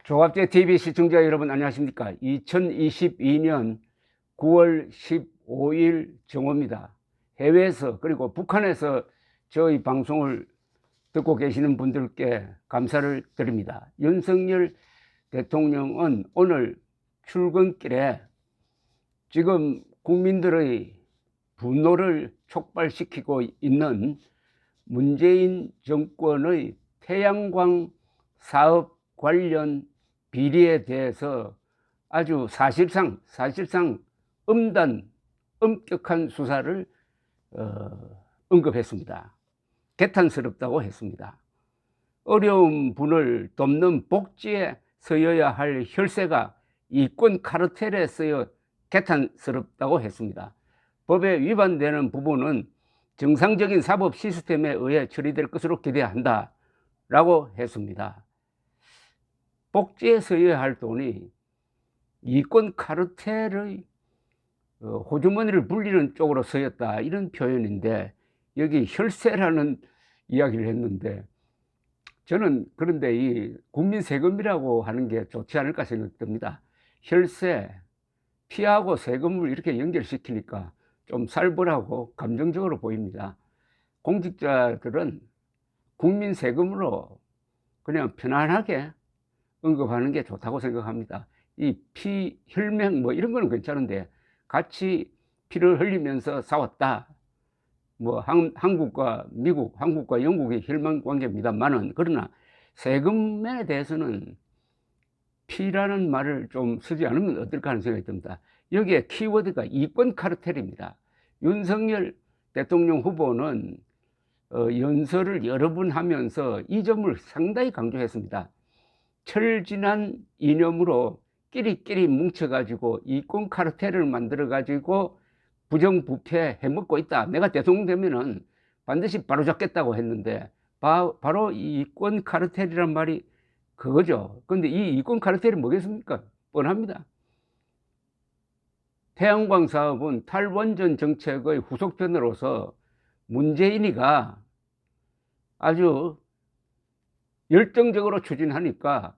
조갑제 TV 시청자 여러분 안녕하십니까? 2022년 9월 15일 정오입니다. 해외에서 그리고 북한에서 저희 방송을 듣고 계시는 분들께 감사를 드립니다. 윤석열 대통령은 오늘 출근길에 지금 국민들의 분노를 촉발시키고 있는 문재인 정권의 태양광 사업 관련 비리에 대해서 아주 사실상 엄격한 수사를 언급했습니다. 개탄스럽다고 했습니다. 어려운 분을 돕는 복지에 쓰여야 할 혈세가 이권 카르텔에 쓰여 개탄스럽다고 했습니다. 법에 위반되는 부분은 정상적인 사법 시스템에 의해 처리될 것으로 기대한다 라고 했습니다. 복지에 쓰여야 할 돈이 이권 카르텔의 호주머니를 불리는 쪽으로 쓰였다 이런 표현인데 여기 혈세라는 이야기를 했는데 저는 그런데 이 국민 세금이라고 하는 게 좋지 않을까 생각됩니다. 혈세 피하고 세금을 이렇게 연결시키니까 좀 살벌하고 감정적으로 보입니다. 공직자들은 국민 세금으로 그냥 편안하게 언급하는 게 좋다고 생각합니다. 이 피, 혈맹 뭐 이런 거는 괜찮은데 같이 피를 흘리면서 싸웠다. 뭐 한국과 미국, 한국과 영국의 혈맹 관계입니다만은 그러나 세금에 대해서는 피라는 말을 좀 쓰지 않으면 어떨까 하는 생각이 듭니다. 여기에 키워드가 이권 카르텔입니다. 윤석열 대통령 후보는 연설을 여러 번 하면서 이 점을 상당히 강조했습니다. 철진한 이념으로 끼리끼리 뭉쳐가지고 이권 카르텔을 만들어가지고 부정부패 해먹고 있다. 내가 대통령 되면은 반드시 바로잡겠다고 했는데 바로 이 이권 카르텔이란 말이 그거죠. 그런데 이 이권 카르텔이 뭐겠습니까? 뻔합니다. 태양광 사업은 탈원전 정책의 후속편으로서 문재인이가 아주 열정적으로 추진하니까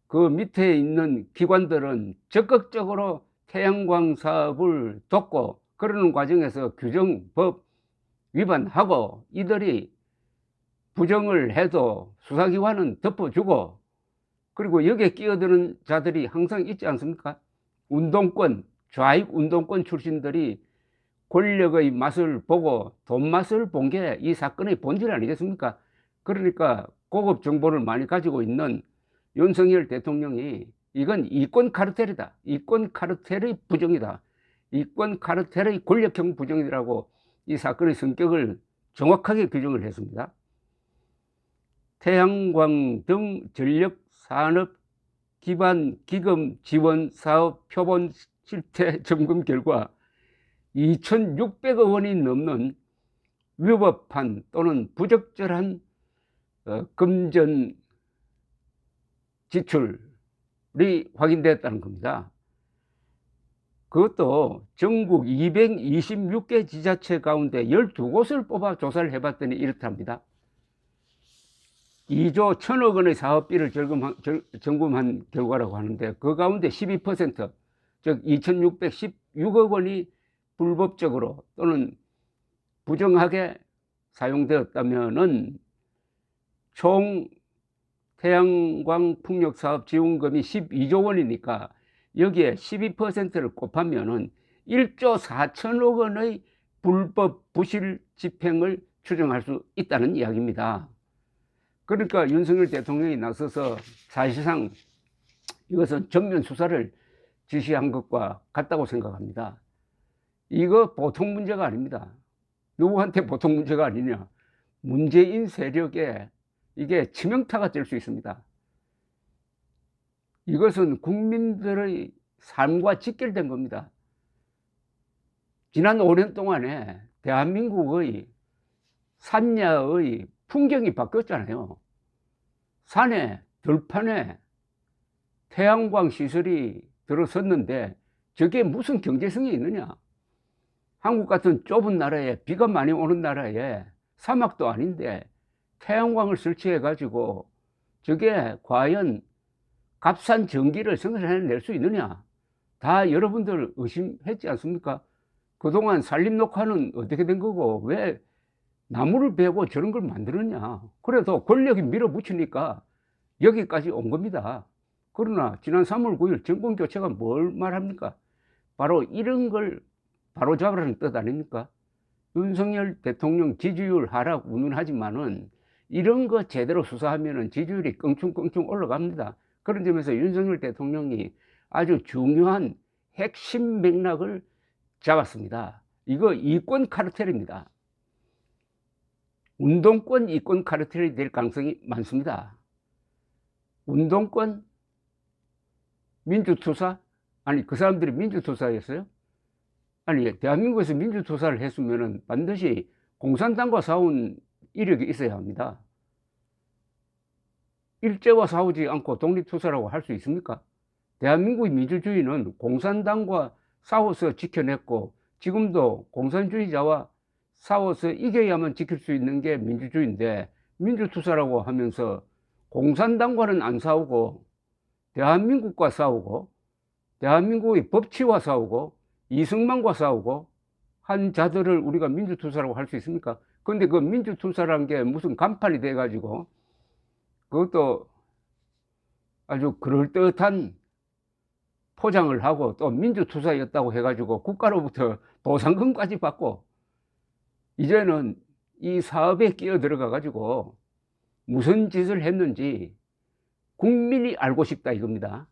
그 밑에 있는 기관들은 적극적으로 태양광 사업을 돕고 그러는 과정에서 규정법 위반하고 이들이 부정을 해도 수사기관은 덮어주고 그리고 여기에 끼어드는 자들이 항상 있지 않습니까? 운동권, 좌익 운동권 출신들이 권력의 맛을 보고 돈 맛을 본 게 이 사건의 본질 아니겠습니까? 그러니까 고급 정보를 많이 가지고 있는 윤석열 대통령이 이건 이권 카르텔이다. 이권 카르텔의 부정이다. 이권 카르텔의 권력형 부정이라고 이 사건의 성격을 정확하게 규정을 했습니다. 태양광 등 전력산업 기반 기금 지원 사업 표본 실태 점검 결과 2,600억 원이 넘는 위법한 또는 부적절한 금전 지출이 확인됐다는 겁니다. 그것도 전국 226개 지자체 가운데 12곳을 뽑아 조사를 해봤더니 이렇답니다. 2조 1,000억 원의 사업비를 점검한 결과라고 하는데 그 가운데 12% 즉 2,616억 원이 불법적으로 또는 부정하게 사용되었다면은 총 태양광 풍력사업 지원금이 12조 원이니까 여기에 12%를 곱하면은 1조 4천억 원의 불법 부실 집행을 추정할 수 있다는 이야기입니다. 그러니까 윤석열 대통령이 나서서 사실상 이것은 전면 수사를 지시한 것과 같다고 생각합니다. 이거 보통 문제가 아닙니다. 누구한테 보통 문제가 아니냐. 문재인 세력에 이게 치명타가 될 수 있습니다. 이것은 국민들의 삶과 직결된 겁니다. 지난 5년 동안에 대한민국의 산야의 풍경이 바뀌었잖아요. 산에 들판에 태양광 시설이 들어섰는데 저게 무슨 경제성이 있느냐. 한국 같은 좁은 나라에 비가 많이 오는 나라에 사막도 아닌데 태양광을 설치해 가지고 저게 과연 값싼 전기를 생산해낼 수 있느냐? 다 여러분들 의심했지 않습니까? 그동안 산림녹화는 어떻게 된 거고 왜 나무를 베고 저런 걸 만들었냐? 그래도 권력이 밀어붙이니까 여기까지 온 겁니다. 그러나 지난 3월 9일 정권교체가 뭘 말합니까? 바로 이런 걸 바로잡으라는 뜻 아닙니까? 윤석열 대통령 지지율 하락 운운하지만은 이런 거 제대로 수사하면은 지지율이 껑충껑충 올라갑니다. 그런 점에서 윤석열 대통령이 아주 중요한 핵심 맥락을 잡았습니다. 이거 이권 카르텔입니다. 운동권 이권 카르텔이 될 가능성이 많습니다. 운동권 민주투사? 아니 그 사람들이 민주투사였어요? 아니 대한민국에서 민주투사를 했으면 반드시 공산당과 싸운 이력이 있어야 합니다. 일제와 싸우지 않고 독립투사라고 할 수 있습니까? 대한민국의 민주주의는 공산당과 싸워서 지켜냈고 지금도 공산주의자와 싸워서 이겨야만 지킬 수 있는 게 민주주의인데, 민주투사라고 하면서 공산당과는 안 싸우고 대한민국과 싸우고 대한민국의 법치와 싸우고 이승만과 싸우고 한 자들을 우리가 민주투사라고 할 수 있습니까? 근데 그 민주투사라는 게 무슨 간판이 돼 가지고 그것도 아주 그럴듯한 포장을 하고 또 민주투사였다고 해가지고 국가로부터 보상금까지 받고 이제는 이 사업에 끼어들어가 가지고 무슨 짓을 했는지 국민이 알고 싶다 이겁니다.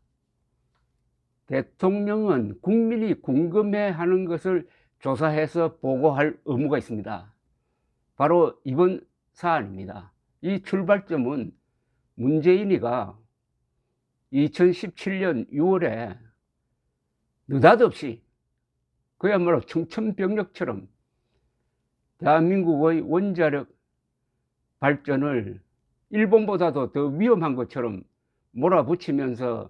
대통령은 국민이 궁금해하는 것을 조사해서 보고할 의무가 있습니다. 바로 이번 사안입니다. 이 출발점은 문재인이가 2017년 6월에 느닷없이 그야말로 청천벽력처럼 대한민국의 원자력 발전을 일본보다도 더 위험한 것처럼 몰아붙이면서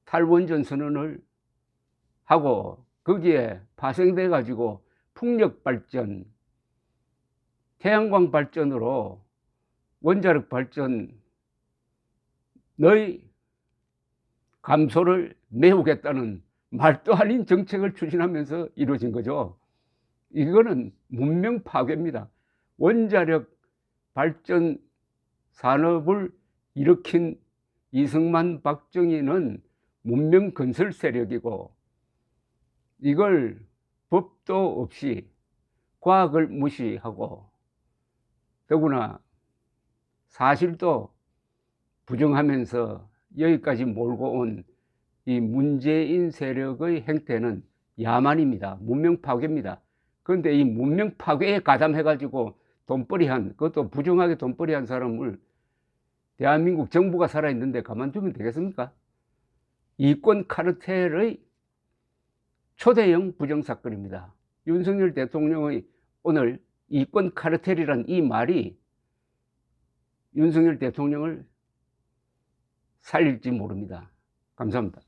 탈원전 선언을 하고 거기에 파생돼 가지고 풍력 발전, 태양광 발전으로 원자력 발전의 감소를 메우겠다는 말도 아닌 정책을 추진하면서 이루어진 거죠. 이거는 문명 파괴입니다. 원자력 발전 산업을 일으킨 이승만, 박정희는 문명 건설 세력이고 이걸 법도 없이 과학을 무시하고 더구나 사실도 부정하면서 여기까지 몰고 온 이 문재인 세력의 행태는 야만입니다. 문명 파괴입니다. 그런데 이 문명 파괴에 가담해 가지고 돈벌이한, 그것도 부정하게 돈벌이한 사람을 대한민국 정부가 살아있는데 가만두면 되겠습니까? 이권 카르텔의 초대형 부정사건입니다. 윤석열 대통령의 오늘 이권 카르텔이란 이 말이 윤석열 대통령을 살릴지 모릅니다. 감사합니다.